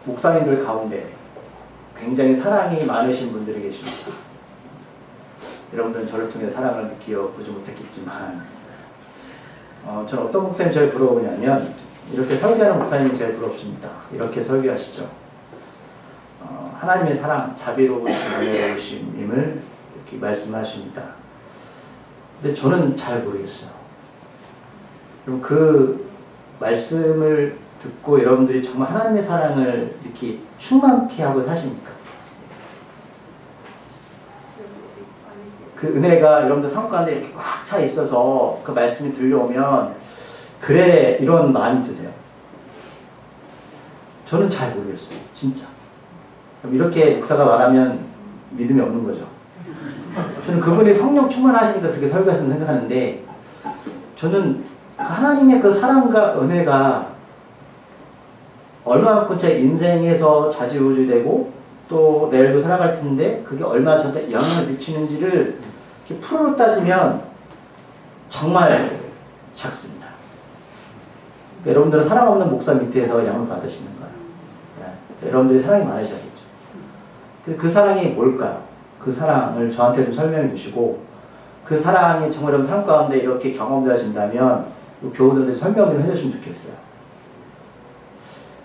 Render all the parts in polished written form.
목사님들 가운데 굉장히 사랑이 많으신 분들이 계십니다. 여러분들은 저를 통해 사랑을 느껴보지 못했겠지만 저는 어떤 목사님이 제일 부러우냐면 이렇게 설교하는 목사님이 제일 부럽습니다. 이렇게 설교하시죠. 하나님의 사랑, 자비로우신 은혜로우심임을 이렇게 말씀하십니다. 근데 저는 잘 모르겠어요. 그럼 그 말씀을 듣고 여러분들이 정말 하나님의 사랑을 이렇게 충만케 하고 사십니까? 그 은혜가 여러분들 삶 가운데 이렇게 꽉 차 있어서 그 말씀이 들려오면 그래 이런 마음이 드세요? 저는 잘 모르겠어요. 진짜. 그럼 이렇게 목사가 말하면 믿음이 없는 거죠. 저는 그분이 성령 충만하시니까 그렇게 설교하신다고 생각하는데 저는 하나님의 그 사랑과 은혜가 얼마만큼 제 인생에서 좌지우지되고 또 내일도 살아갈 텐데 그게 얼마나 저한테 영향을 미치는지를 이렇게 프로로 따지면 정말 작습니다. 여러분들은 사랑 없는 목사 밑에서 양을 받으시는 거예요. 여러분들이 사랑이 많으셔야겠죠. 그 사랑이 뭘까요? 그 사랑을 저한테 좀 설명해 주시고 그 사랑이 정말 여러분 삶 가운데 이렇게 경험되어진다면 교우들한테 설명 좀 해주시면 좋겠어요.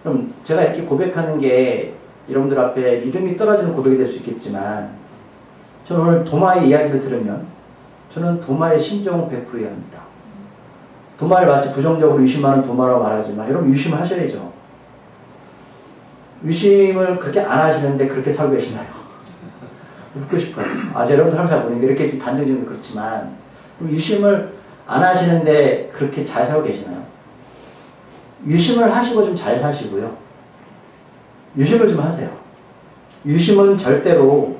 그럼 제가 이렇게 고백하는 게 여러분들 앞에 믿음이 떨어지는 고백이 될 수 있겠지만 저는 오늘 도마의 이야기를 들으면 저는 도마의 심정을 100% 이해합니다. 도마를 마치 부정적으로 유심하는 도마라고 말하지만 여러분 유심하셔야죠. 유심을 그렇게 안 하시는데 그렇게 살고 계시나요? 묻고 싶어요. 여러분들 사람 잘 모르는데 이렇게 지금 단정지으면 그렇지만 유심을 안 하시는데 그렇게 잘 살고 계시나요? 유심을 하시고 좀 잘 사시고요. 유심을 좀 하세요. 유심은 절대로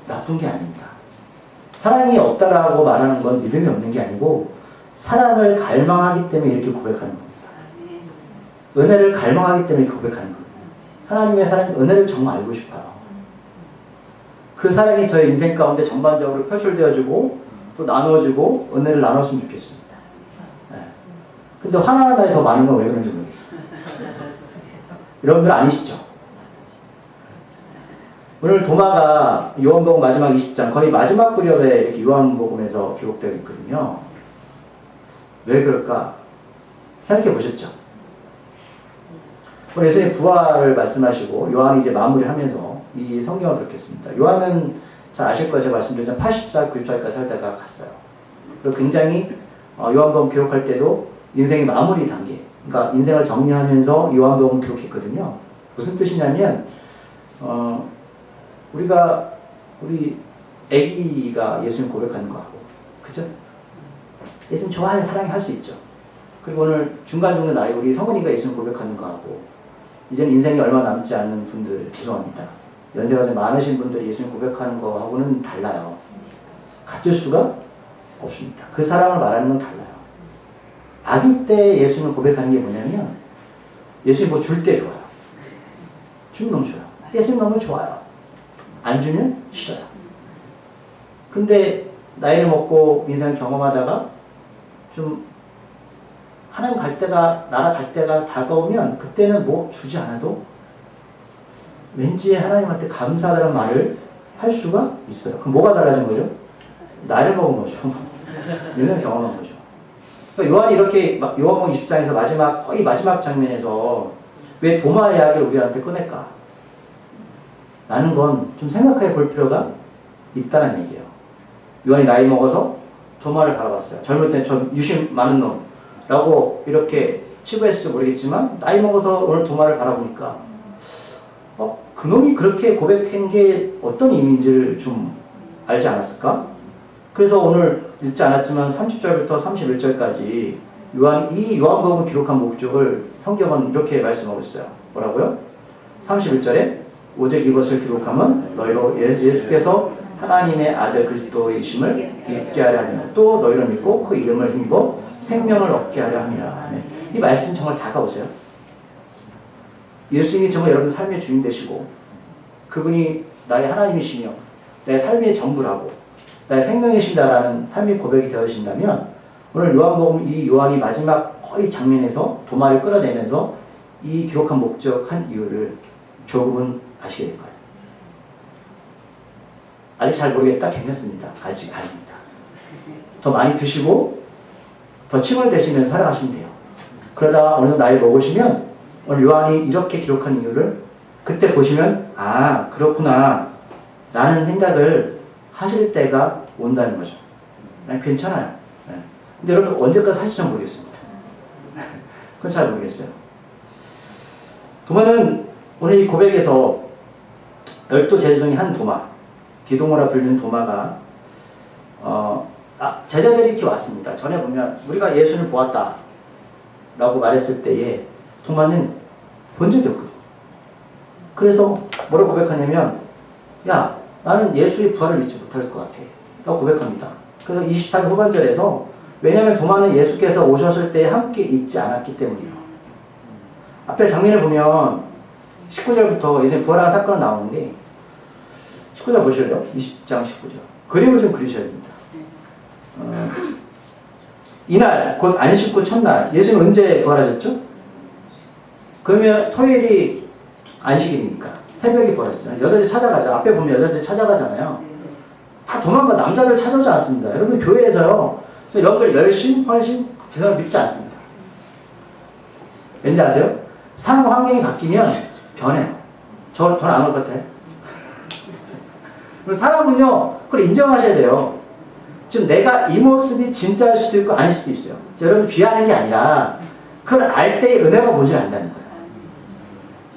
나쁜 게 아닙니다. 사랑이 없다라고 말하는 건 믿음이 없는 게 아니고 사랑을 갈망하기 때문에 이렇게 고백하는 겁니다. 은혜를 갈망하기 때문에 이렇게 고백하는 겁니다. 하나님의 사랑, 은혜를 정말 알고 싶어요. 그 사랑이 저의 인생 가운데 전반적으로 표출되어지고 또 나눠지고 은혜를 나눴으면 좋겠습니다. 근데 하나하나 날이 더 많은 건 왜 그런지 모르겠어요. 여러분들 아니시죠? 오늘 도마가 요한복음 마지막 20장 거의 마지막 구절에 이렇게 요한복음에서 기록되어 있거든요. 왜 그럴까? 생각해 보셨죠? 오늘 예수님 부활을 말씀하시고 요한이 이제 마무리하면서 이 성경을 그렇게 씁니다. 요한은 잘 아실 거예요. 제가 말씀드렸지만 80살, 90살까지 살다가 갔어요. 그리고 굉장히 요한복음 기록할 때도 인생의 마무리 단계, 그러니까 인생을 정리하면서 요한복음 기록했거든요. 무슨 뜻이냐면 우리 애기가 예수님 고백하는 거하고, 그죠? 예수님 좋아해, 사랑해 할 수 있죠. 그리고 오늘 중간중간 나이 우리 성은이가 예수님 고백하는 거하고, 이제는 인생이 얼마 남지 않은 분들, 죄송합니다. 연세가 좀 많으신 분들이 예수님 고백하는 거하고는 달라요. 같을 수가 없습니다. 그 사랑을 말하는 건 달라요. 아기 때 예수님을 고백하는 게 뭐냐면, 예수님 뭐 줄 때 좋아요. 주면 너무 좋아요. 예수님 너무 좋아요. 안 주면 싫어요. 근데 나이를 먹고 인생을 경험하다가 좀 하나님 갈 때가, 나라 갈 때가 다가오면 그때는 뭐 주지 않아도 왠지 하나님한테 감사하다는 말을 할 수가 있어요. 그럼 뭐가 달라진 거죠? 나이를 먹은 거죠. 인생을 경험한 거죠. 그러니까 요한이 이렇게 요한복음 20장에서 거의 마지막 장면에서 왜 도마 이야기를 우리한테 꺼낼까? 라는 건 좀 생각해 볼 필요가 있다는 얘기예요. 요한이 나이 먹어서 도마를 바라봤어요. 젊을 땐 저 유심 많은 놈라고 이렇게 치부했을지 모르겠지만 나이 먹어서 오늘 도마를 바라보니까 그놈이 그렇게 고백한 게 어떤 의미인지를 좀 알지 않았을까? 그래서 오늘 읽지 않았지만 30절부터 31절까지 이 요한복음을 기록한 목적을 성경은 이렇게 말씀하고 있어요. 뭐라고요? 31절에 오직 이것을 기록함은 너희로 예수께서 하나님의 아들 그리스도이심을 믿게 하려 하며 또 너희를 믿고 그 이름을 힘입어 생명을 얻게 하려 함이라. 이 말씀 정말 다가오세요. 예수님이 정말 여러분 삶의 주인 되시고 그분이 나의 하나님이시며 내 삶의 전부라고 나의 생명이시다라는 삶의 고백이 되어진다면 오늘 요한복음 이 요한이 마지막 거의 장면에서 도마를 끌어내면서 이 기록한 목적한 이유를 조금은 아시게 될 거예요. 아직 잘 모르겠다? 괜찮습니다. 아직 아닙니다. 더 많이 드시고 더 침을 대시면서 살아가시면 돼요. 그러다가 어느 정도 나이 먹으시면 오늘 요한이 이렇게 기록한 이유를 그때 보시면 아 그렇구나 라는 생각을 하실 때가 온다는 거죠. 괜찮아요. 근데 여러분 언제까지 사실지 모르겠습니다. 그건 잘 모르겠어요. 도마는 오늘 이 고백에서 12 제자 중에 한 도마, 디도모라 불리는 도마가 제자들이 이렇게 왔습니다. 전에 보면 우리가 예수를 보았다 라고 말했을 때에 도마는 본 적이 없거든. 그래서 뭐라고 고백하냐면 야 나는 예수의 부활을 믿지 못할 것 같아 라고 고백합니다. 그래서 24절 후반절에서 왜냐하면 도마는 예수께서 오셨을 때 함께 있지 않았기 때문이에요. 앞에 장면을 보면 19절부터 예수님 부활하는 사건이 나오는데 19절 보실래요? 20장 19절 그림을 좀 그리셔야 됩니다. 이날 곧 안식구 첫날 예수님 언제 부활하셨죠? 그러면 토요일이 안식일이니까 새벽에 부활하셨잖아요. 여자들 찾아가죠. 앞에 보면 여자들 찾아가잖아요. 다 도망가 남자들 찾아오지 않습니다. 여러분 교회에서요 여러분들 열심 헌신 대상을 믿지 않습니다. 왠지 아세요? 상황 환경이 바뀌면 변해요. 저는 안 올 것 같아요. 사람은요 그걸 인정하셔야 돼요. 지금 내가 이 모습이 진짜일 수도 있고 아닐 수도 있어요. 여러분 비하는 게 아니라 그걸 알 때의 은혜가 보지 않는다는 거예요.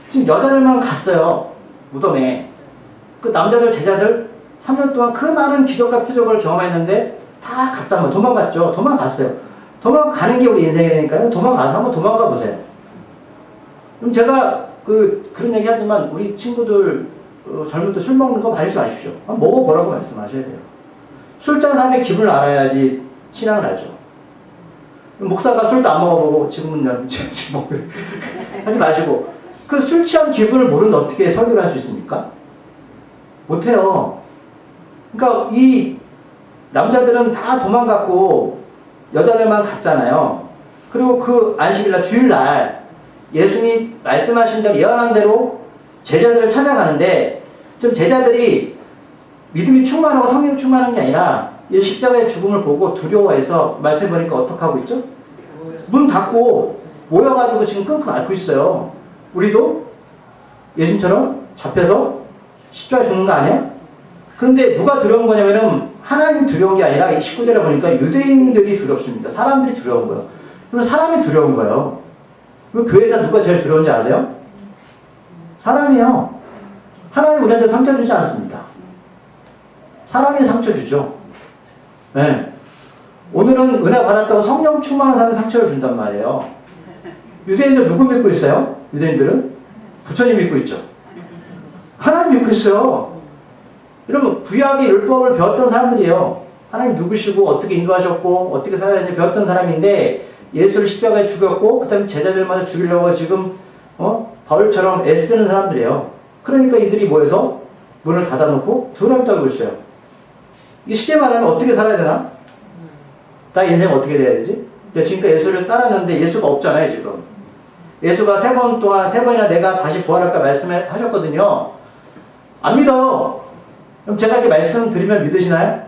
지금 여자들만 갔어요. 무덤에. 그 남자들 제자들 3년 동안 그 많은 기적과 표적을 경험했는데 다 갔단 말이에요. 도망갔죠. 도망갔어요. 도망가는 게 우리 인생이니까요. 도망가서 한번 도망가 보세요. 그럼 제가 그런 얘기 하지만 우리 친구들 젊을 때 술 먹는 거 말리지 마십시오. 먹어보라고 말씀하셔야 돼요. 술 잔 사람의 기분을 알아야지 신앙을 알죠. 목사가 술도 안 먹어보고 지금은 지금 하지 마시고 그 술 취한 기분을 모르는데 어떻게 설교를 할 수 있습니까? 못해요. 그러니까 이 남자들은 다 도망갔고 여자들만 갔잖아요. 그리고 그 안식일날 주일날 예수님이 말씀하신 대로 예언한 대로 제자들을 찾아가는데 좀 제자들이 믿음이 충만하고 성령이 충만한 게 아니라 이 십자가의 죽음을 보고 두려워해서 말씀 보니까 어떻게 하고 있죠? 문 닫고 모여가지고 지금 끙끙 앓고 있어요. 우리도 예수님처럼 잡혀서 십자가에 죽는 거 아니야? 그런데 누가 두려운 거냐면은 하나님이 두려운 게 아니라 19절에 보니까 유대인들이 두렵습니다. 사람들이 두려운 거예요. 그럼 사람이 두려운 거예요. 그럼 교회에서 누가 제일 두려운지 아세요? 사람이요. 하나님 우리한테 상처 주지 않습니다. 사람이 상처 주죠. 네. 오늘은 은혜 받았다고 성령 충만한 사람이 상처를 준단 말이에요. 유대인들 누구 믿고 있어요? 유대인들은? 부처님 믿고 있죠. 하나님 믿고 있어요. 여러분 구약의 율법을 배웠던 사람들이에요. 하나님 누구시고 어떻게 인도하셨고 어떻게 살아야 되는지 배웠던 사람인데 예수를 십자가에 죽였고 그 다음에 제자들마저 죽이려고 지금 바울처럼 애쓰는 사람들이에요. 그러니까 이들이 모여서 문을 닫아놓고 두려움 떨고 있어요. 이 쉽게 말하면 어떻게 살아야 되나? 나 인생 어떻게 돼야 되지? 지금까지 예수를 따랐는데 예수가 없잖아요 지금. 예수가 3번 동안 3번이나 내가 다시 부활할까 말씀하셨거든요. 안 믿어요. 그럼 제가 이렇게 말씀드리면 믿으시나요?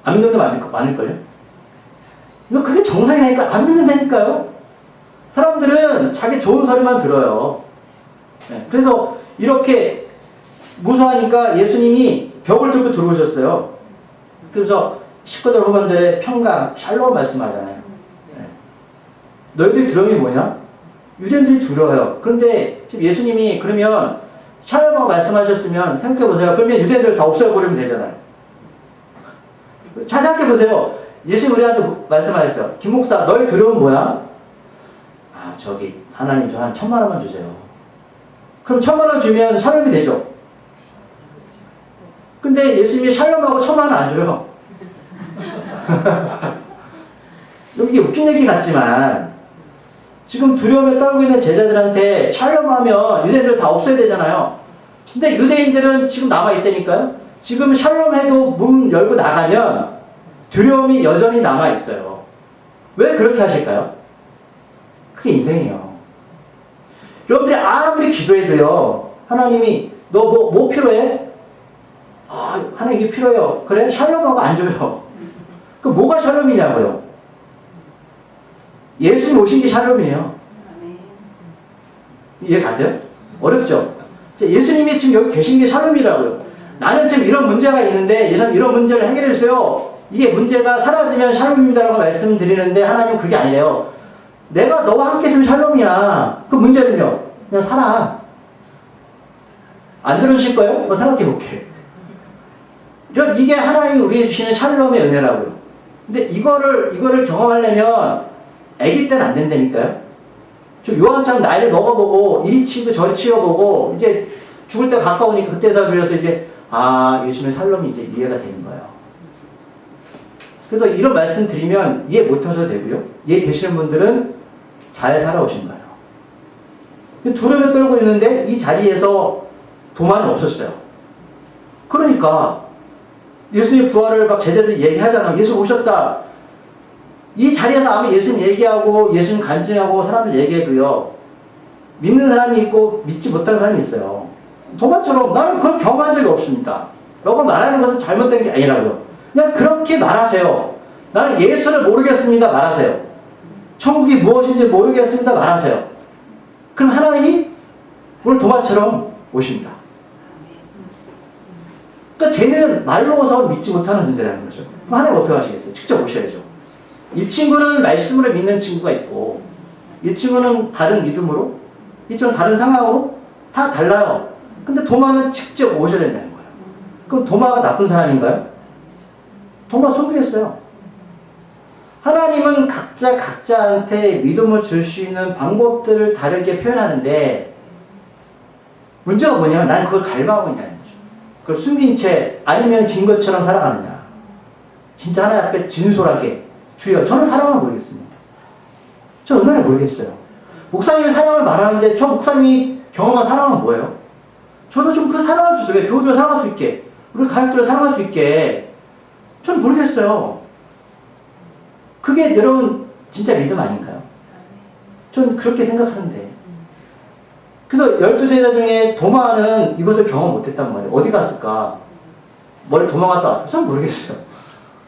안 믿는 분도 많을걸요? 그게 정상이라니까 안 믿는다니까요. 사람들은 자기 좋은 소리만 들어요. 네. 그래서 이렇게 무서워하니까 예수님이 벽을 뚫고 들어오셨어요. 그래서 19절 후반절에 평강, 샬롬 말씀하잖아요. 네. 너희들이 두려움이 뭐냐? 유대인들이 두려워요. 그런데 지금 예수님이 그러면 샬롬하고 말씀하셨으면 생각해보세요. 그러면 유대인들 다 없애버리면 되잖아요. 잘 생각해보세요. 예수님 우리한테 말씀하셨어요. 김 목사 너희 두려움 뭐야? 저기 하나님 저 한 1,000만 원만 주세요. 그럼 1,000만 원 주면 샬롬이 되죠. 근데 예수님이 샬롬하고 1,000만 원 안 줘요. 이게 웃긴 얘기 같지만 지금 두려움에 떨고 있는 제자들한테 샬롬하면 유대인들 다 없애야 되잖아요. 근데 유대인들은 지금 남아있다니까요. 지금 샬롬해도 문 열고 나가면 두려움이 여전히 남아있어요. 왜 그렇게 하실까요? 그게 인생이에요. 여러분들이 아무리 기도해도요, 하나님이 너 뭐 필요해? 아, 하나님 이게 필요해요. 그래? 샬롬하고 안 줘요. 그 뭐가 샬롬이냐고요? 예수님 오신 게 샬롬이에요. 이해 가세요? 어렵죠? 예수님이 지금 여기 계신 게 샬롬이라고요. 나는 지금 이런 문제가 있는데 예수님 이런 문제를 해결해 주세요. 이게 문제가 사라지면 샬롬입니다라고 말씀드리는데 하나님 그게 아니래요. 내가 너와 함께 있으면 샬롬이야. 그 문제는요, 그냥 살아. 안 들어주실 거예요? 한번 생각해 볼게. 이게 하나님이 우리에게 주시는 샬롬의 은혜라고요. 근데 이거를 경험하려면 아기 때는 안 된다니까요. 저 요한처럼 나이를 먹어보고 이리 치고 저리 치워보고 이제 죽을 때 가까우니까 그때서 그래서 이제 예수님의 샬롬이 이제 이해가 되는 거예요. 그래서 이런 말씀 드리면 이해 못 하셔도 되고요. 이해 되시는 분들은 잘 살아오신 거예요. 두려움에 떨고 있는데 이 자리에서 도마는 없었어요. 그러니까 예수님 부활을 막 제자들이 얘기하잖아. 예수 오셨다. 이 자리에서 아마 예수님 얘기하고 예수님 간증하고 사람들 얘기해도요, 믿는 사람이 있고 믿지 못하는 사람이 있어요. 도마처럼 나는 그걸 경험한 적이 없습니다 라고 말하는 것은 잘못된 게 아니라고요. 그냥 그렇게 말하세요. 나는 예수를 모르겠습니다 말하세요. 천국이 무엇인지 모르겠습니다 말하세요. 그럼 하나님이 오늘 도마처럼 오십니다. 그러니까 쟤는 말로서 믿지 못하는 존재라는 거죠. 그럼 하나님 어떻게 하시겠어요? 직접 오셔야죠. 이 친구는 말씀으로 믿는 친구가 있고, 이 친구는 다른 믿음으로, 이 친구는 다른 상황으로 다 달라요. 근데 도마는 직접 오셔야 된다는 거예요. 그럼 도마가 나쁜 사람인가요? 도마 소비했어요. 하나님은 각자한테 믿음을 줄 수 있는 방법들을 다르게 표현하는데, 문제가 뭐냐면 나는 그걸 갈망하고 있다는 거죠. 그걸 숨긴 채 아니면 긴 것처럼 살아가느냐. 진짜 하나님 앞에 진솔하게 주여 저는 사랑을 모르겠습니다. 저 은혜를 모르겠어요. 목사님이 사랑을 말하는데 저 목사님이 경험한 사랑은 뭐예요? 저도 좀 그 사랑을 주세요. 왜 교우를 사랑할 수 있게, 우리 가족들을 사랑할 수 있게. 전 모르겠어요. 그게 여러분 진짜 믿음 아닌가요? 전 그렇게 생각하는데. 그래서 12제자 중에 도마는 이것을 경험 못했단 말이에요. 어디 갔을까? 머리 도망갔다 왔을까? 전 모르겠어요.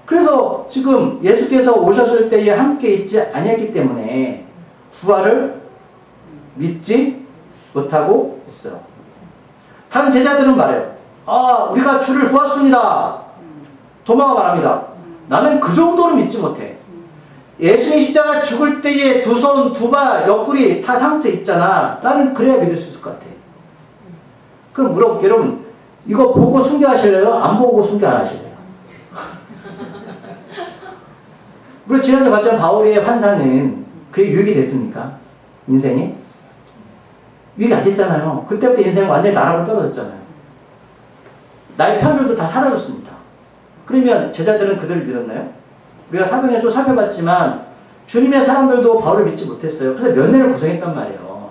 그래서 지금 예수께서 오셨을 때에 함께 있지 아니했기 때문에 부활을 믿지 못하고 있어요. 다른 제자들은 말해요. 우리가 주를 보았습니다. 도마가 말합니다. 나는 그 정도로 믿지 못해. 예수님 십자가 죽을 때에 두 손, 두 발, 옆구리 다 상처 있잖아. 나는 그래야 믿을 수 있을 것 같아. 그럼 물어볼게요. 여러분, 이거 보고 순교하실래요? 안 보고 순교 안 하실래요? 우리 지난주에 봤잖아요. 바울의 환상은 그게 유익이 됐습니까? 인생에? 유익이 안 됐잖아요. 그때부터 인생은 완전히 나락으로 떨어졌잖아요. 나의 편들도 다 사라졌습니다. 그러면 제자들은 그들을 믿었나요? 우리가 사도행전 쭉 살펴봤지만 주님의 사람들도 바울을 믿지 못했어요. 그래서 몇 년을 고생했단 말이에요.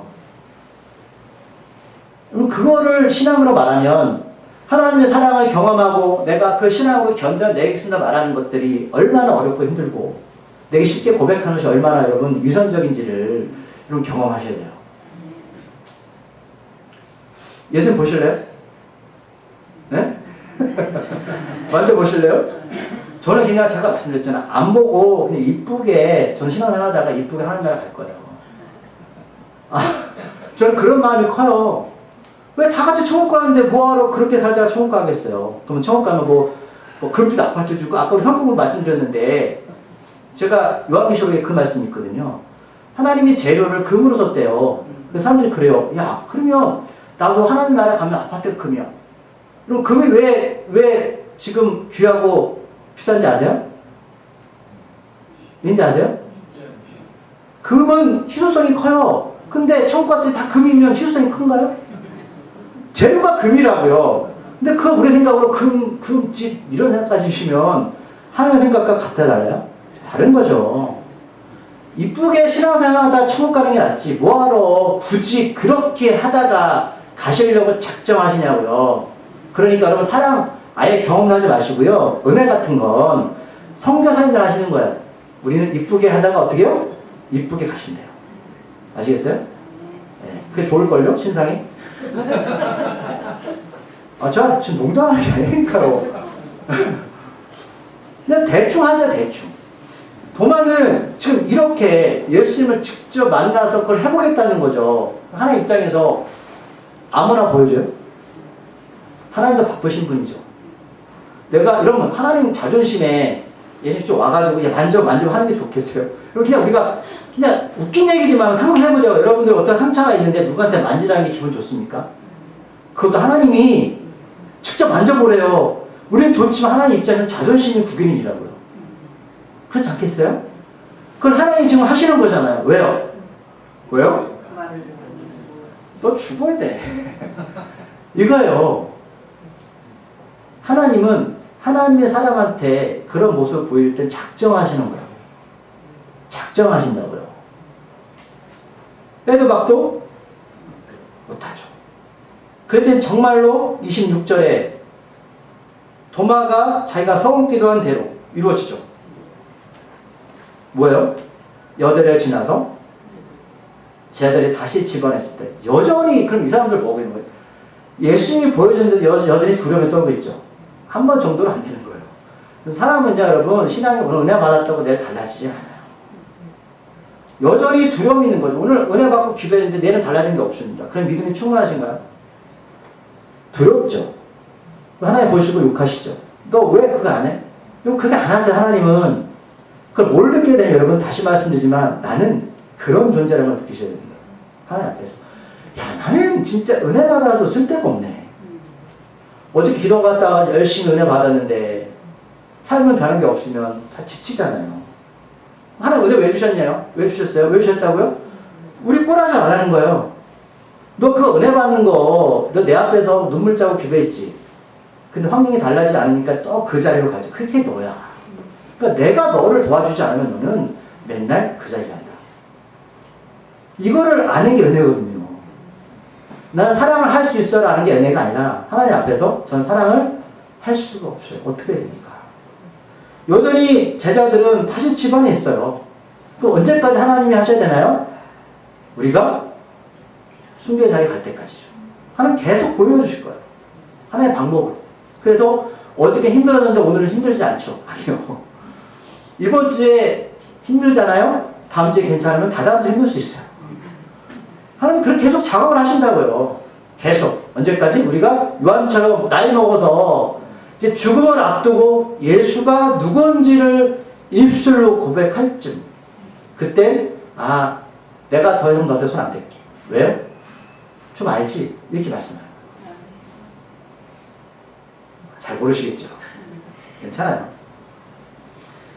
그럼 그거를 신앙으로 말하면 하나님의 사랑을 경험하고 내가 그 신앙으로 견뎌내겠습니다 말하는 것들이 얼마나 어렵고 힘들고 내게 쉽게 고백하는 것이 얼마나 여러분 위선적인지를 여러분 경험하셔야 돼요. 예수님 보실래요? 네? 먼저 보실래요? 저는 그냥 제가 말씀드렸잖아요. 안 보고 그냥 이쁘게 전 신앙생활 하다가 이쁘게 하는 나라 갈 거예요. 저는 그런 마음이 커요. 왜 다 같이 천국 가는데 뭐하러 그렇게 살다가 천국 가겠어요. 그러면 천국 가면 뭐 금빛 아파트 주고 아까 우리 성경을 말씀드렸는데 제가 요한계시록에 그 말씀이 있거든요. 하나님이 재료를 금으로 썼대요. 그래서 사람들이 그래요. 야 그러면 나도 하나님 나라 가면 아파트가 금이야. 그럼 금이 왜 지금 귀하고 비싼지 아세요? 왠지 아세요? 금은 희소성이 커요. 근데 천국 같은 다 금이면 희소성이 큰가요? 재료가 금이라고요. 근데 그거 우리 생각으로 금집 이런 생각까지 주시면 하나님의 생각과 같아 달라요? 다른 거죠. 이쁘게 신앙생활하다 천국 가는 게 낫지 뭐하러 굳이 그렇게 하다가 가시려고 작정하시냐고요. 그러니까 여러분 사랑 아예 경험하지 마시고요. 은혜 같은 건 선교사님들 하시는 거예요. 우리는 이쁘게 하다가 어떻게 해요? 이쁘게 가시면 돼요. 아시겠어요? 네. 그게 좋을걸요? 신상이? 저 지금 농담하는 게 아니니까요. 그냥 대충 하세요, 대충. 도마는 지금 이렇게 예수님을 직접 만나서 그걸 해보겠다는 거죠. 하나님 입장에서 아무나 보여줘요? 하나님도 바쁘신 분이죠. 내가 이러면 하나님 자존심에 예수님 좀 와가지고 만져 하는 게 좋겠어요. 그냥 우리가 그냥 웃긴 얘기지만 상상해보자고. 여러분들 어떤 상처가 있는데 누구한테 만지라는 게 기분 좋습니까? 그것도 하나님이 직접 만져보래요. 우리는 좋지만 하나님 입장에서는 자존심이 구겨이라고요. 그렇지 않겠어요? 그걸 하나님이 지금 하시는 거잖아요. 왜요? 왜요? 너 죽어야 돼. 이거요. 하나님은 하나님의 사람한테 그런 모습을 보일 땐 작정하시는 거라고. 작정하신다고요. 빼도 박도 못하죠. 그럴 정말로 26절에 도마가 자기가 서원 기도한 대로 이루어지죠. 뭐예요? 여대를 지나서 제자들이 다시 집어냈을 때 여전히 그럼 이 사람들 뭐고 있는 거예요? 예수님이 보여줬는데 여전히 두려움에 떨고 있죠. 한 번 정도는 안 되는 거예요. 사람은요, 여러분, 신앙이 오늘 은혜 받았다고 내일 달라지지 않아요. 여전히 두려움이 있는 거죠. 오늘 은혜 받고 기도했는데 내일은 달라진 게 없습니다. 그럼 믿음이 충분하신가요? 두렵죠. 하나님 보시고 욕하시죠. 너 왜 그거 안 해? 그럼 그게 안 하세요. 하나님은 그걸 뭘 느끼게 되면 여러분 다시 말씀드리지만 나는 그런 존재라는 걸 느끼셔야 됩니다. 하나님 앞에서. 야, 나는 진짜 은혜 받아도 쓸데가 없네. 어저께 기도 갔다가 열심히 은혜 받았는데 삶은 변한 게 없으면 다 지치잖아요. 하나님 은혜 왜 주셨냐요? 왜 주셨어요? 왜 주셨다고요? 우리 꼬라지 안 하는 거예요. 너 그 은혜 받는 거 너 내 앞에서 눈물 짜고 기도했지. 근데 환경이 달라지지 않으니까 또 그 자리로 가지. 그게 너야. 그러니까 내가 너를 도와주지 않으면 너는 맨날 그 자리에 간다. 이거를 아는 게 은혜거든요. 난 사랑을 할 수 있어라 하는 게 은혜가 아니라 하나님 앞에서 전 사랑을 할 수가 없어요. 어떻게 됩니까? 여전히 제자들은 다시 집안에 있어요. 그 언제까지 하나님이 하셔야 되나요? 우리가 순교의 자리에 갈 때까지죠. 하나님 계속 보여주실 거예요. 하나의 방법으로. 그래서 어저께 힘들었는데 오늘은 힘들지 않죠. 아니요. 이번 주에 힘들잖아요? 다음 주에 괜찮으면 다다음 주에 힘들 수 있어요. 하나님 그렇게 계속 작업을 하신다고요. 계속. 언제까지? 우리가 요한처럼 나이 먹어서 이제 죽음을 앞두고 예수가 누군지를 입술로 고백할 쯤. 그때 내가 더 이상 너한테 손 안 댈게. 왜요? 좀 알지? 이렇게 말씀해요. 잘 모르시겠죠? 괜찮아요.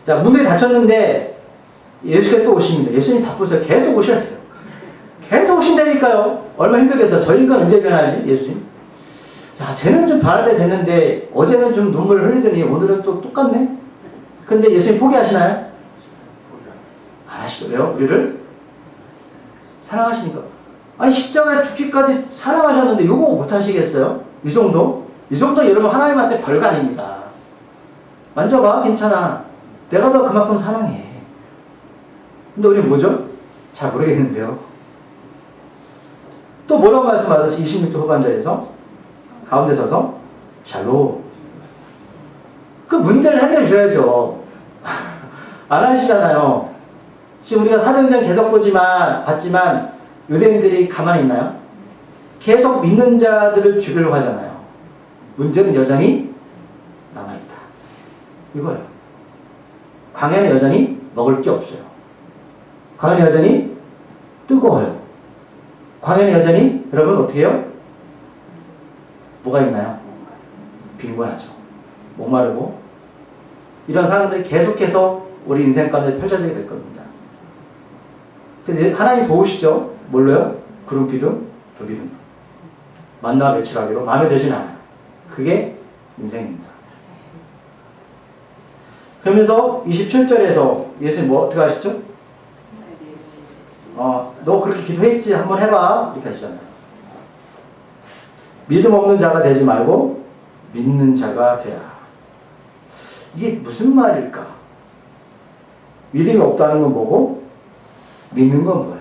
자, 문들이 닫혔는데 예수께서 또 오십니다. 예수님 바쁘세요. 계속 오셔야 돼요. 계속 오신다니까요. 얼마나 힘들겠어요. 저 인간 언제 변하지? 예수님. 야, 쟤는 좀 변할 때 됐는데 어제는 좀 눈물을 흘리더니 오늘은 또 똑같네? 근데 예수님 포기하시나요? 안 하시죠. 왜요? 우리를 사랑하시니까. 아니 십자가에 죽기까지 사랑하셨는데 요거 못 하시겠어요? 이 정도? 이 정도 여러분 하나님한테 별거 아닙니다. 만져봐. 괜찮아. 내가 너 그만큼 사랑해. 근데 우리 뭐죠? 잘 모르겠는데요. 또 뭐라고 말씀하셨어요? 26절 후반절에서 가운데 서서 샬롬. 그 문제를 해결해 주셔야죠. 안 하시잖아요. 지금 우리가 사도행전 계속 봤지만 유대인들이 가만히 있나요? 계속 믿는 자들을 죽이려고 하잖아요. 문제는 여전히 남아있다. 이거예요. 광야는 여전히 먹을 게 없어요. 광야는 여전히 뜨거워요. 광야는 여전히 여러분 어떻게 해요? 뭐가 있나요? 빈곤하죠. 목마르고 이런 상황들이 계속해서 우리 인생 가운데 펼쳐지게 될 겁니다. 그래서 하나님 도우시죠. 뭘로요? 구름 기둥, 도 기둥. 만나와 배출하기로 마음에 들진 않아요. 그게 인생입니다. 그러면서 27절에서 예수님 뭐 어떻게 하시죠? 너 그렇게 기도했지? 한번 해봐. 이렇게 하시잖아요. 믿음 없는 자가 되지 말고 믿는 자가 되라. 이게 무슨 말일까? 믿음이 없다는 건 뭐고? 믿는 건 뭐예요?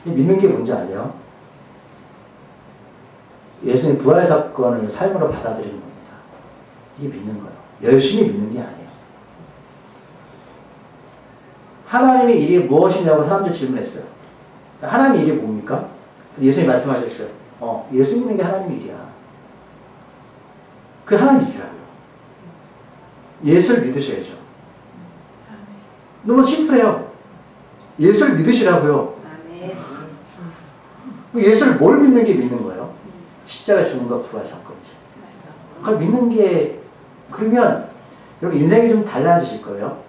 믿는 게 뭔지 아세요? 예수님의 부활 사건을 삶으로 받아들이는 겁니다. 이게 믿는 거예요. 열심히 믿는 게 아니에요. 하나님의 일이 무엇이냐고 사람들이 질문했어요. 하나님의 일이 뭡니까? 예수님이 말씀하셨어요. 예수 믿는 게 하나님의 일이야. 그 하나님의 일이라고요. 예수를 믿으셔야죠. 너무 심플해요. 예수를 믿으시라고요. 예수를 뭘 믿는 게 믿는 거예요? 십자가 죽음과 부활 사건이죠. 그걸 믿는 게, 그러면 여러분 인생이 좀 달라지실 거예요.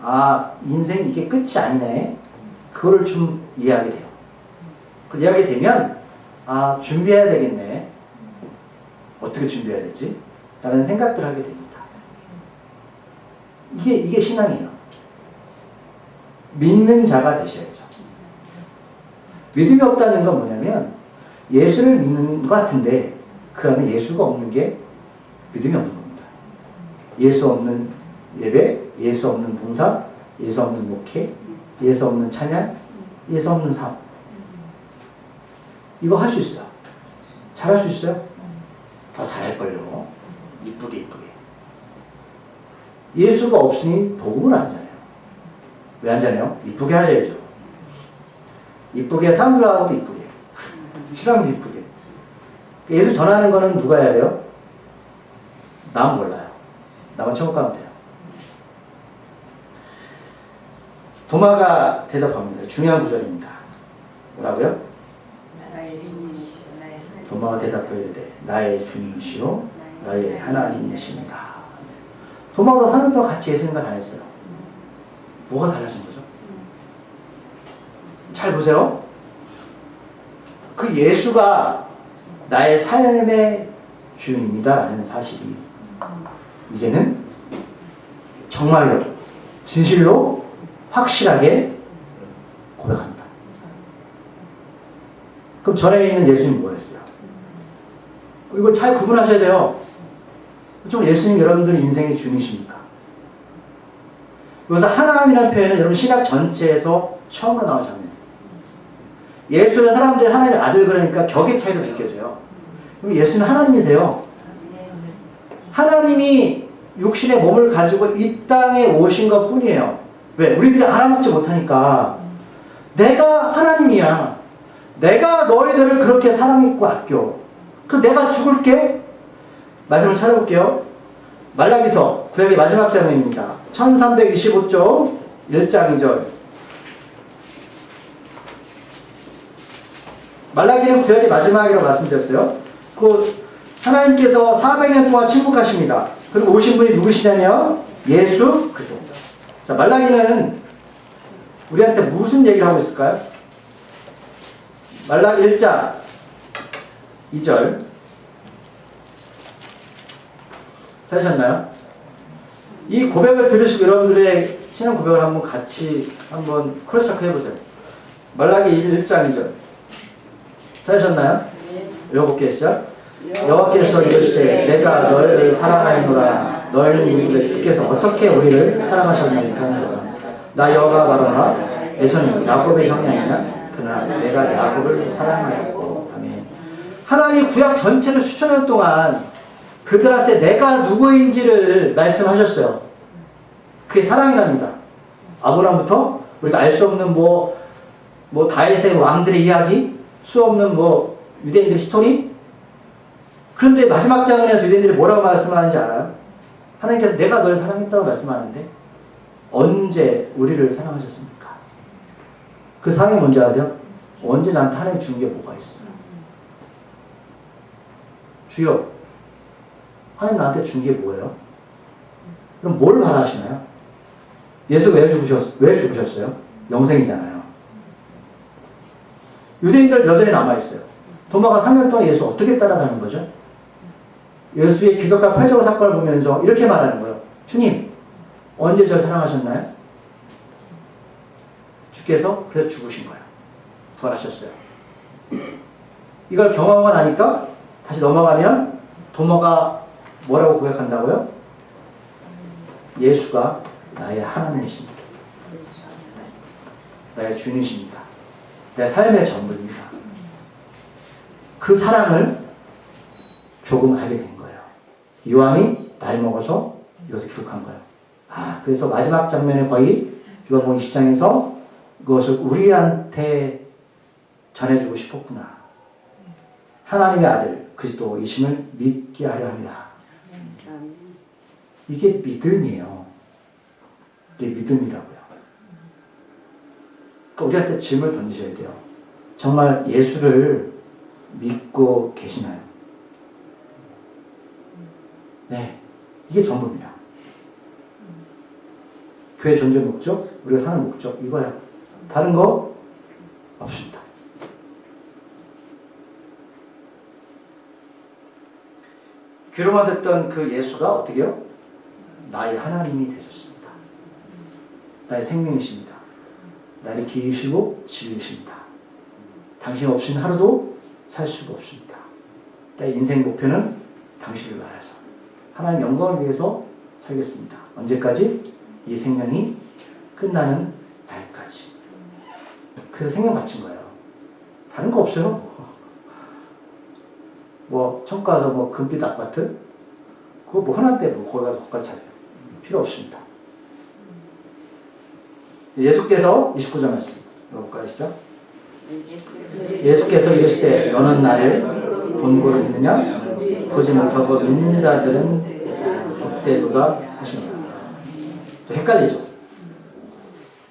아, 인생 이게 끝이 아니네. 그거를 좀 이해하게 돼요. 그 이해하게 되면 아, 준비해야 되겠네. 어떻게 준비해야 되지? 라는 생각들을 하게 됩니다. 이게 신앙이에요. 믿는 자가 되셔야죠. 믿음이 없다는 건 뭐냐면 예수를 믿는 것 같은데 그 안에 예수가 없는 게 믿음이 없는 겁니다. 예수 없는 예배, 예수 없는 봉사, 예수 없는 목회, 예수 없는 찬양, 예수 없는 삶. 이거 할 수 있어요. 잘할 수 있어요? 더 잘할걸요. 이쁘게. 예수가 없으니 복음을 안 자네요. 왜 안 자네요? 이쁘게 하셔야죠. 이쁘게, 사람들하고도 이쁘게. 신앙도 이쁘게. 예수 전하는 거는 누가 해야 돼요? 남은 몰라요. 남은 천국 가면 돼요. 도마가 대답합니다. 중요한 구절입니다. 뭐라고요? 도마가 대답하여 이르되 나의 주님이시오 나의 하나님이십니다. 도마가 3년 동안 같이 예수님과 다녔어요. 뭐가 달라진 거죠? 잘 보세요. 그 예수가 나의 삶의 주인입니다 라는 사실이 이제는 정말로 진실로 확실하게 고백합니다. 그럼 전에 있는 예수님 뭐였어요? 이걸 잘 구분하셔야 돼요. 좀 예수님 여러분들 인생의 주인이십니까? 여기서 하나님이라는 표현은 여러분 신약 전체에서 처음으로 나온 장면이에요. 예수는 사람들이 하나님의 아들 그러니까 격의 차이도 느껴져요. 그럼 예수는 하나님이세요. 하나님이 육신의 몸을 가지고 이 땅에 오신 것 뿐이에요. 왜? 우리들이 알아먹지 못하니까. 내가 하나님이야. 내가 너희들을 그렇게 사랑했고 아껴. 그래서 내가 죽을게. 말씀을 찾아볼게요. 말라기서 구약의 마지막 장면입니다. 1325쪽 1장 2절. 말라기는 구약의 마지막이라고 말씀드렸어요. 그 하나님께서 400년 동안 침묵하십니다. 그리고 오신 분이 누구시냐면 예수 그리스도입니다. 자, 말라기는 우리한테 무슨 얘기를 하고 있을까요? 말라기 1장 2절. 찾으셨나요? 이 고백을 들으시고 여러분들의 신앙 고백을 한번 같이 한번 크로스체크 해보세요. 말라기 1장 2절. 찾으셨나요? 읽어볼게요. 시작. 여호와께서 이르시되 내가 너희를 사랑하노라. 너희는 이르되 주께서 어떻게 우리를 사랑하셨나이까 하노라. 나 여호와가 바로나 에서는 야곱의 형이 아니냐. 그러나 내가 야곱을 사랑하였고. 아멘. 하나님이 구약 전체를 수천 년 동안 그들한테 내가 누구인지를 말씀하셨어요. 그게 사랑이랍니다. 아브라함부터 우리가 알 수 없는 뭐 다윗의 왕들의 이야기, 수 없는 유대인들의 스토리. 그런데 마지막 장면에서 유대인들이 뭐라고 말씀하는지 알아요? 하나님께서 내가 널 사랑했다고 말씀하는데 언제 우리를 사랑하셨습니까? 그 사랑이 뭔지 아세요? 언제 나한테 하나님 준 게 뭐가 있어요? 주여, 하나님 나한테 준 게 뭐예요? 그럼 뭘 바라시나요? 예수 왜 죽으셨어요? 영생이잖아요. 유대인들 여전히 남아있어요. 도마가 3년 동안 예수 어떻게 따라다니는 거죠? 예수의 기적과 표적 사건을 보면서 이렇게 말하는 거예요. 주님, 언제 저를 사랑하셨나요? 주께서 그래서 죽으신 거예요. 부활하셨어요. 이걸 경험하고 나니까 다시 넘어가면 도마가 뭐라고 고백한다고요? 예수가 나의 하나님이십니다. 나의 주님이십니다. 내 삶의 전부입니다. 그 사랑을 조금 알게 된 거예요. 요한이 나이 먹어서 이것을 기록한 거예요. 그래서 마지막 장면에 거의 요한복음 20장에서 그것을 우리한테 전해주고 싶었구나. 하나님의 아들 그리스도이심을 믿게 하려 합니다. 이게 믿음이에요. 이게 믿음이라고요. 그러니까 우리한테 질문을 던지셔야 돼요. 정말 예수를 믿고 계시나요? 네, 이게 전부입니다. 교회 존재 목적, 우리가 사는 목적 이거야. 다른 거 없습니다. 귀로만 듣던 그 예수가 어떻게요? 나의 하나님이 되셨습니다. 나의 생명이십니다. 나를 기르시고 지으십니다. 당신 없이는 하루도 살 수가 없습니다. 나의 인생 목표는 당신을 위하여서 하나님 영광을 위해서 살겠습니다. 언제까지? 이 생명이 끝나는 날까지. 그래서 생명 바친 거예요. 다른 거 없어요. 뭐 천국 가서 뭐 금빛 아파트 그거 뭐 흔한데 뭐 거기 가서 거기까지 찾아요. 필요 없습니다. 예수께서 29절 말씀 읽어볼까요? 시작. 예수께서 이르시되 너는 나를 본고를 믿느냐? 보지 못하고 믿는 자들은 복되도다 하시니라. 또 헷갈리죠.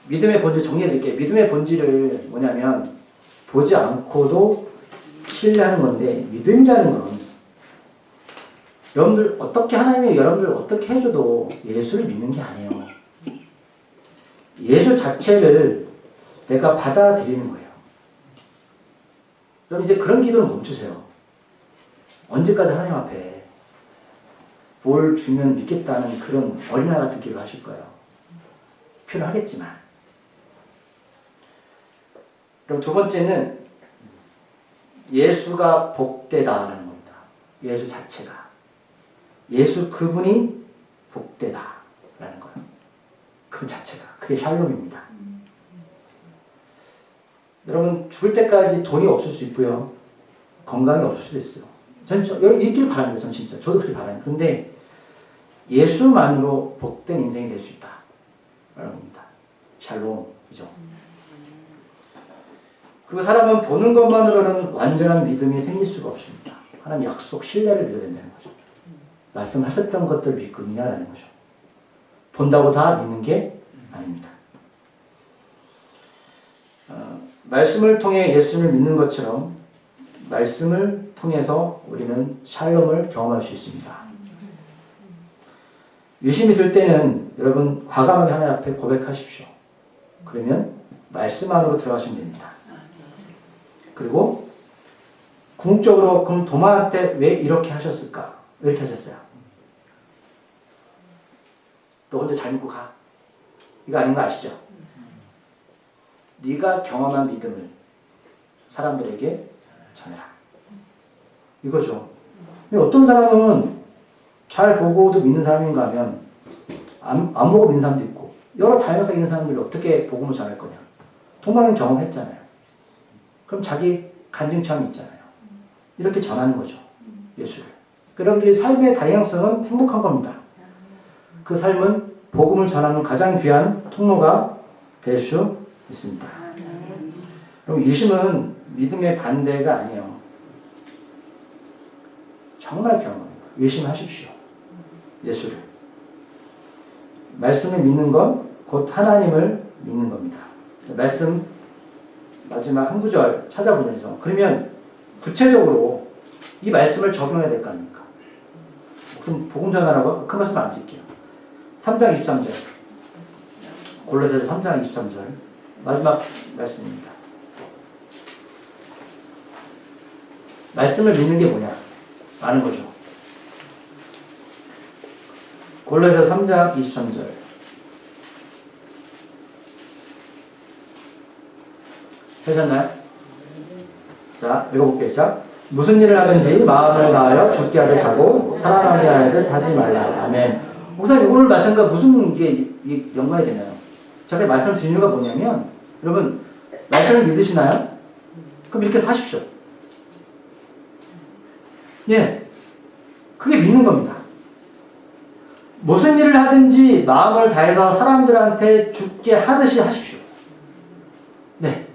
믿음의 본질 정리해드릴게요. 믿음의 본질을 뭐냐면 보지 않고도 신뢰하는 건데, 믿음이라는 건 여러분들 어떻게 하나님이 여러분들 어떻게 해줘도 예수를 믿는 게 아니에요. 예수 자체를 내가 받아들이는 거예요. 그럼 이제 그런 기도를 멈추세요. 언제까지 하나님 앞에 뭘 주면 믿겠다는 그런 어린아이 같은 기도를 하실 거예요. 필요하겠지만. 그럼 두 번째는 예수가 복되다라는 겁니다. 예수 자체가. 예수 그분이 복되다라는 거예요. 그 자체가. 그게 샬롬입니다. 여러분 죽을 때까지 돈이 없을 수 있고요. 건강이 없을 수도 있어요. 저는 있길 바랍니다. 전 진짜. 저도 그렇게 바라요. 그런데 예수만으로 복된 인생이 될 수 있다. 라는 겁니다. 샬롬. 그죠? 그리고 사람은 보는 것만으로는 완전한 믿음이 생길 수가 없습니다. 하나님 약속, 신뢰를 믿어야 된다는 거죠. 말씀하셨던 것들 믿고 있냐라는 거죠. 본다고 다 믿는 게 아닙니다. 말씀을 통해 예수를 믿는 것처럼 말씀을 통해서 우리는 샬롬을 경험할 수 있습니다. 유심히 들 때는 여러분 과감하게 하나님 앞에 고백하십시오. 그러면 말씀 안으로 들어가시면 됩니다. 그리고 궁극적으로 그럼 도마한테 왜 이렇게 하셨을까? 왜 이렇게 하셨어요? 너 혼자 잘 믿고 가. 이거 아닌 거 아시죠? 네가 경험한 믿음을 사람들에게 전해라. 이거죠. 어떤 사람은 잘 보고도 믿는 사람인가 하면 안 보고 믿는 사람도 있고 여러 다양성이 있는 사람들이 어떻게 복음을 전할 거냐. 도마는 경험했잖아요. 그럼 자기 간증 체험이 있잖아요. 이렇게 전하는 거죠. 예수를. 여러분들이 삶의 다양성은 행복한 겁니다. 그 삶은 복음을 전하는 가장 귀한 통로가 될 수 있습니다. 그럼 유심은 믿음의 반대가 아니에요. 정말 귀한 겁니다. 유심하십시오. 예수를. 말씀을 믿는 건 곧 하나님을 믿는 겁니다. 말씀 마지막 한 구절 찾아보면서 그러면 구체적으로 이 말씀을 적용해야 될 거 아닙니까? 무슨 복음 전하라고 큰 말씀 안 드릴게요. 3장 23절 골로새서 3장 23절 마지막 말씀입니다. 말씀을 믿는 게 뭐냐? 아는 거죠. 골로새서 3장 23절 되셨나요? 자, 읽어볼게요. 자, 무슨 일을 하든지 마음을 다하여 죽게 하듯 하고 살아나게 하듯 하지 말라. 아멘. 목사님 오늘 말씀과 무슨 게 연관이 되나요? 제가 말씀을 드린 이유가 뭐냐면 여러분 말씀을 믿으시나요? 그럼 이렇게 사십시오. 예. 그게 믿는 겁니다. 무슨 일을 하든지 마음을 다해서 사람들한테 죽게 하듯이 하십시오. 네.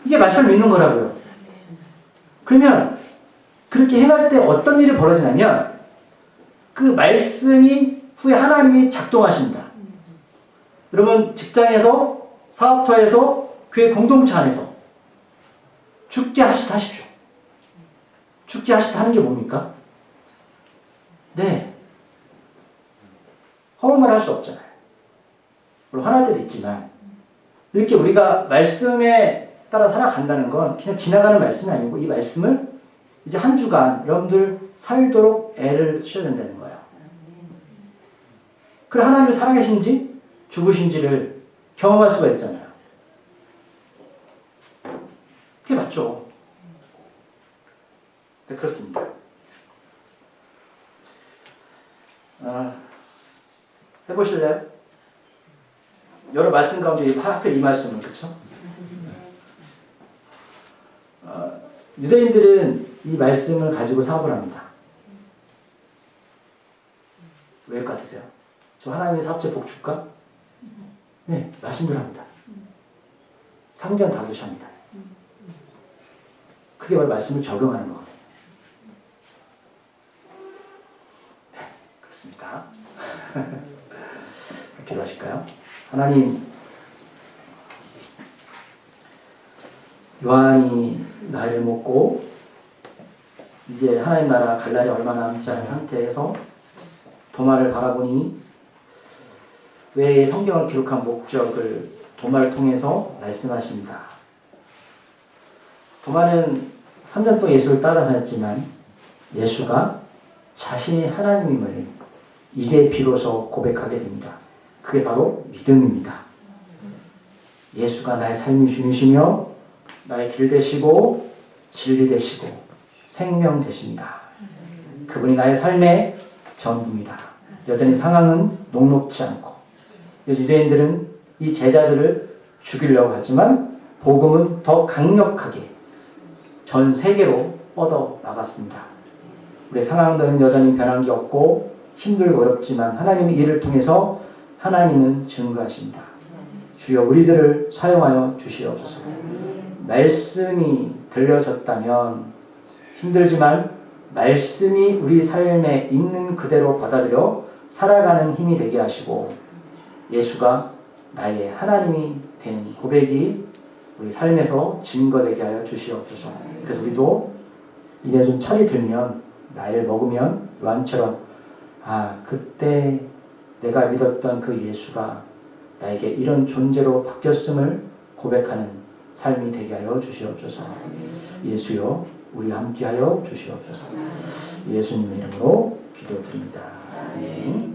이게 말씀을 믿는 거라고요. 그러면 그렇게 행할 때 어떤 일이 벌어지냐면 그 말씀이 후에 하나님이 작동하십니다. 여러분 직장에서 사업터에서 교회 공동체 안에서 죽게 하십시오. 죽게 하는 게 뭡니까? 네. 허물말 할 수 없잖아요. 물론 화날 때도 있지만 이렇게 우리가 말씀에 따라 살아간다는 건 그냥 지나가는 말씀이 아니고 이 말씀을 이제 한 주간 여러분들 살도록 애를 쓰셔야 된다는 거예요. 그래 하나님을 살아계신지 죽으신지를 경험할 수가 있잖아요. 그게 맞죠. 네, 그렇습니다. 해보실래요? 여러 말씀 가운데 하필 이 말씀은 그렇죠? 유대인들은 이 말씀을 가지고 사업을 합니다. 왜 같으세요? 저 하나님의 사업체 복 줄까? 네, 말씀대로 합니다. 상전 다 두셔합니다. 그게 바로 말씀을 적용하는 거거든요. 네, 그렇습니다. 기도하실까요? 하나님, 요한이 나이를 먹고 이제 하나님 나라 갈 날이 얼마 남지 않은 상태에서 도마를 바라보니 왜 성경을 기록한 목적을 도마를 통해서 말씀하십니다. 도마는 3년 동안 예수를 따라다녔지만 예수가 자신이 하나님임을 이제 비로소 고백하게 됩니다. 그게 바로 믿음입니다. 예수가 나의 삶의 주이시며 나의 길 되시고 진리 되시고 생명 되십니다. 그분이 나의 삶의 전부입니다. 여전히 상황은 녹록지 않고 유대인들은 이 제자들을 죽이려고 하지만 복음은 더 강력하게 전 세계로 뻗어 나갔습니다. 우리 상황들은 여전히 변한 게 없고 힘들고 어렵지만 하나님의 일을 통해서 하나님은 증거하십니다. 주여 우리들을 사용하여 주시옵소서. 말씀이 들려졌다면 힘들지만 말씀이 우리 삶에 있는 그대로 받아들여 살아가는 힘이 되게 하시고 예수가 나의 하나님이 되는 고백이 우리 삶에서 증거되게 하여 주시옵소서. 그래서 우리도 이제 좀 철이 들면 나이를 먹으면 요한처럼 그때 내가 믿었던 그 예수가 나에게 이런 존재로 바뀌었음을 고백하는 삶이 되게 하여 주시옵소서. 예수여 우리 함께 하여 주시옵소서. 예수님의 이름으로 기도드립니다. 아멘.